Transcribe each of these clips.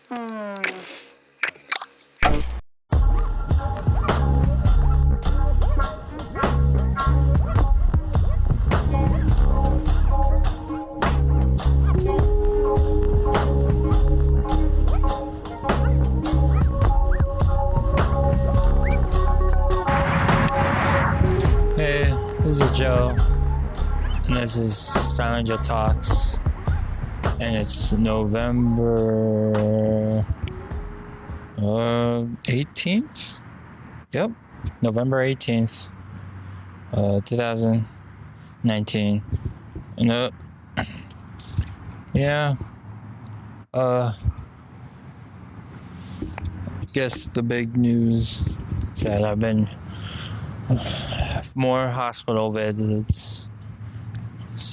Hey, this is Joe, and this is silentjoetalks, and it's November 18th? Yep, November 18th, 2019, and guess the big news is that I've been more hospital visits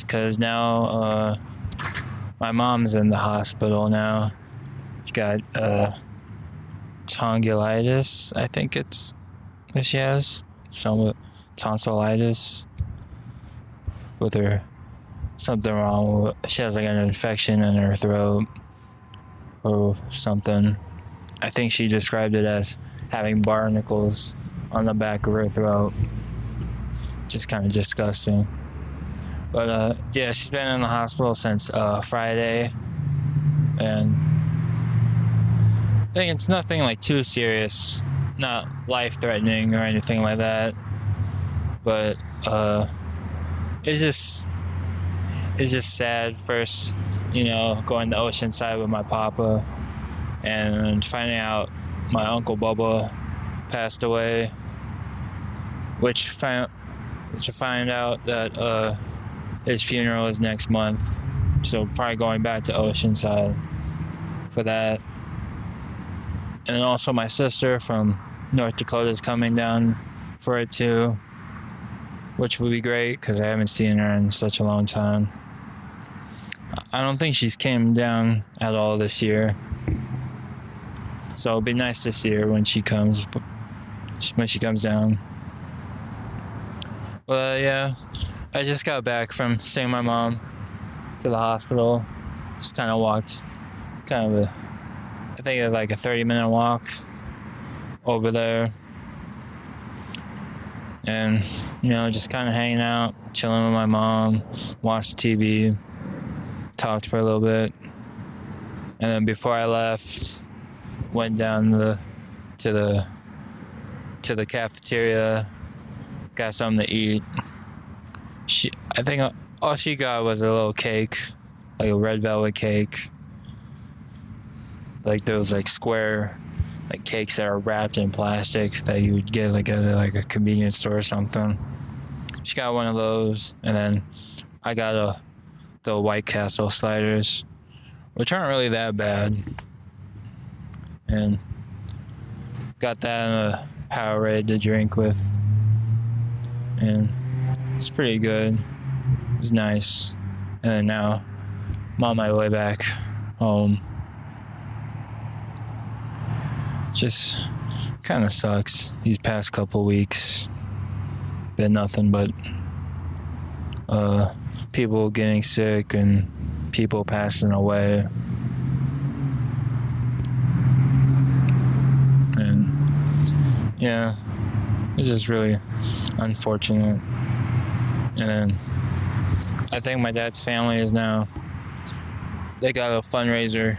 because now my mom's in the hospital now. She got tonsillitis, I think it's what she has, some tonsillitis with her, something wrong with, she has like an infection in her throat or something. I think she described it as having barnacles on the back of her throat. Just kind of disgusting. But yeah, she's been in the hospital since Friday, and I think it's nothing like too serious, not life-threatening or anything like that. But it's just sad. First, going to Oceanside with my papa, and finding out my Uncle Bubba passed away, which I find out that his funeral is next month, so probably going back to Oceanside for that. And then also my sister from North Dakota is coming down for it too, which would be great because I haven't seen her in such a long time. I don't think she's came down at all this year, so it'd be nice to see her when she comes down. But yeah, I just got back from seeing my mom to the hospital. Just kind of walked, I think like a 30-minute walk over there. And, just kind of hanging out, chilling with my mom, watched TV, talked for a little bit. And then before I left, went down to the cafeteria, got something to eat. I think all she got was a little cake, like a red velvet cake, like those like square like cakes that are wrapped in plastic that you would get like at a convenience store or something. She got one of those, and then I got the White Castle sliders, which aren't really that bad, and got that in a Powerade to drink with, and it's pretty good. It was nice. And then now I'm on my way back home. Just kind of sucks. These past couple weeks been nothing but people getting sick and people passing away. And yeah, it's just really unfortunate. And then I think my dad's family they got a fundraiser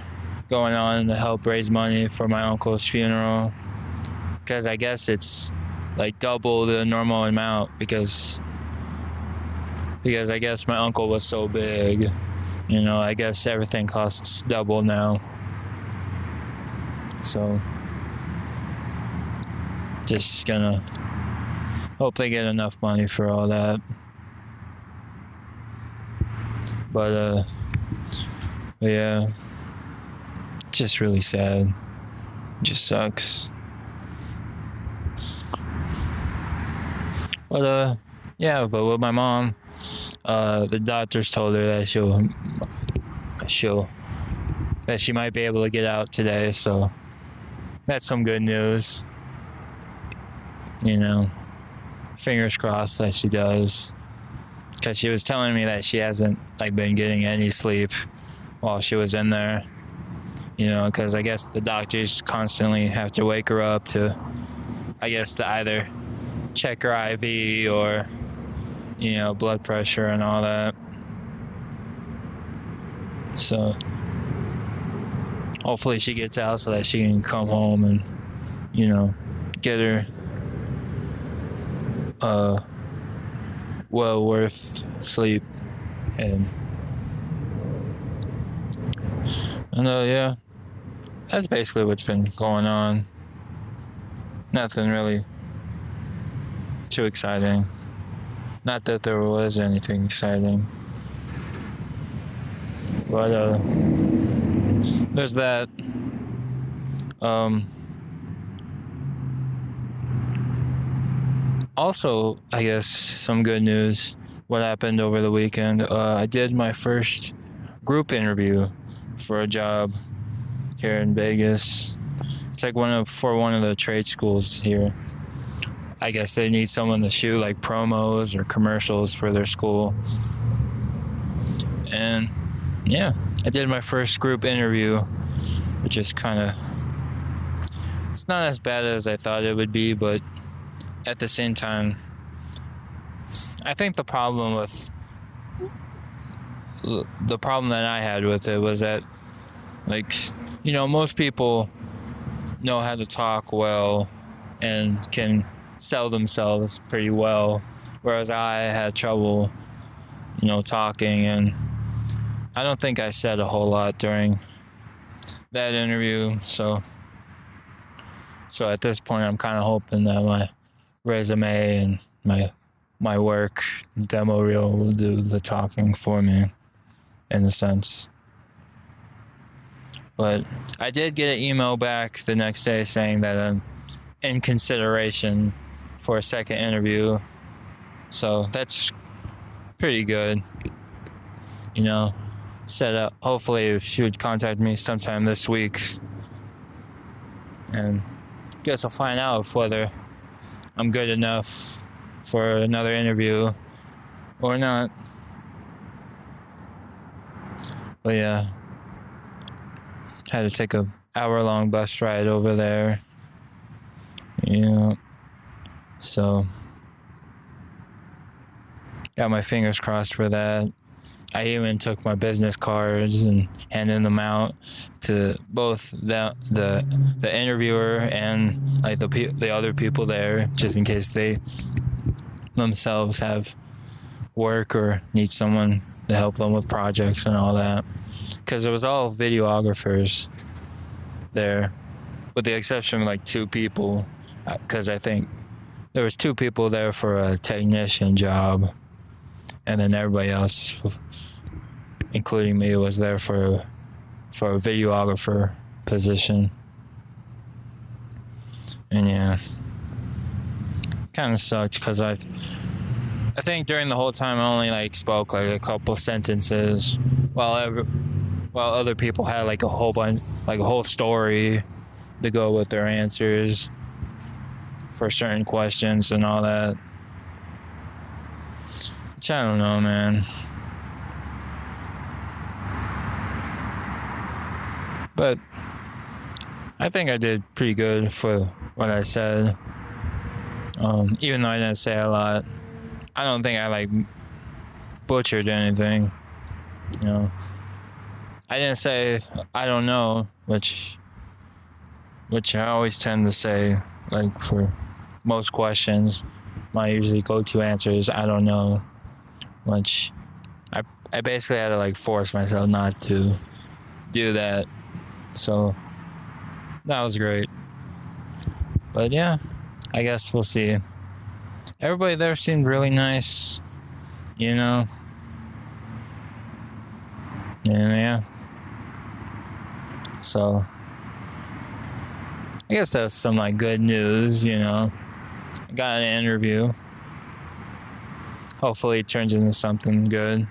going on to help raise money for my uncle's funeral, because I guess it's like double the normal amount because I guess my uncle was so big, I guess everything costs double now. So just gonna hope they get enough money for all that. But yeah, just really sad. Just sucks. But yeah, but with my mom, the doctors told her that that she might be able to get out today, so that's some good news. Fingers crossed that she does, because she was telling me that she hasn't been getting any sleep while she was in there, because I guess the doctors constantly have to wake her up to, I guess, to either check her IV or, blood pressure and all that. So hopefully she gets out so that she can come home and, get her well worth sleep. And yeah, that's basically what's been going on. Nothing really too exciting. Not that there was anything exciting. But there's that. Also, I guess some good news. What happened over the weekend? I did my first group interview for a job here in Vegas. It's like one of the trade schools here. I guess they need someone to shoot like promos or commercials for their school. And yeah, I did my first group interview, which is it's not as bad as I thought it would be, but at the same time, I think the problem that I had with it was that, most people know how to talk well and can sell themselves pretty well, whereas I had trouble, talking, and I don't think I said a whole lot during that interview. So at this point, I'm kind of hoping that my resume and my work demo reel will do the talking for me, in a sense. But I did get an email back the next day saying that I'm in consideration for a second interview. So that's pretty good. Set up. Hopefully she would contact me sometime this week. And guess I'll find out whether I'm good enough for another interview or not. But yeah, had to take a hour-long bus ride over there. So got my fingers crossed for that. I even took my business cards and handed them out to both the interviewer and like the other people there, just in case they themselves have work or need someone to help them with projects and all that. Because it was all videographers there, with the exception of like 2 people. Because I think there was 2 people there for a technician job, and then everybody else, including me, was there for a videographer position. And yeah, kind of sucked because I think during the whole time I only spoke a couple sentences, while other people had a whole bunch, a whole story to go with their answers for certain questions and all that. Which I don't know, man. But I think I did pretty good for what I said. Even though I didn't say a lot. I don't think I butchered anything. I didn't say I don't know, which I always tend to say for most questions. My usually go-to answer is I don't know, which I basically had to force myself not to do that. So that was great. But yeah, I guess we'll see. Everybody there seemed really nice, And yeah. So I guess that's some good news, I got an interview. Hopefully it turns into something good.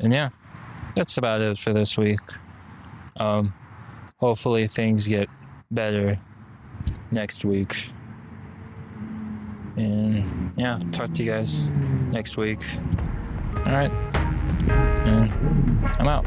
And yeah, that's about it for this week. Hopefully things get better next week. And yeah, talk to you guys next week. All right. And I'm out.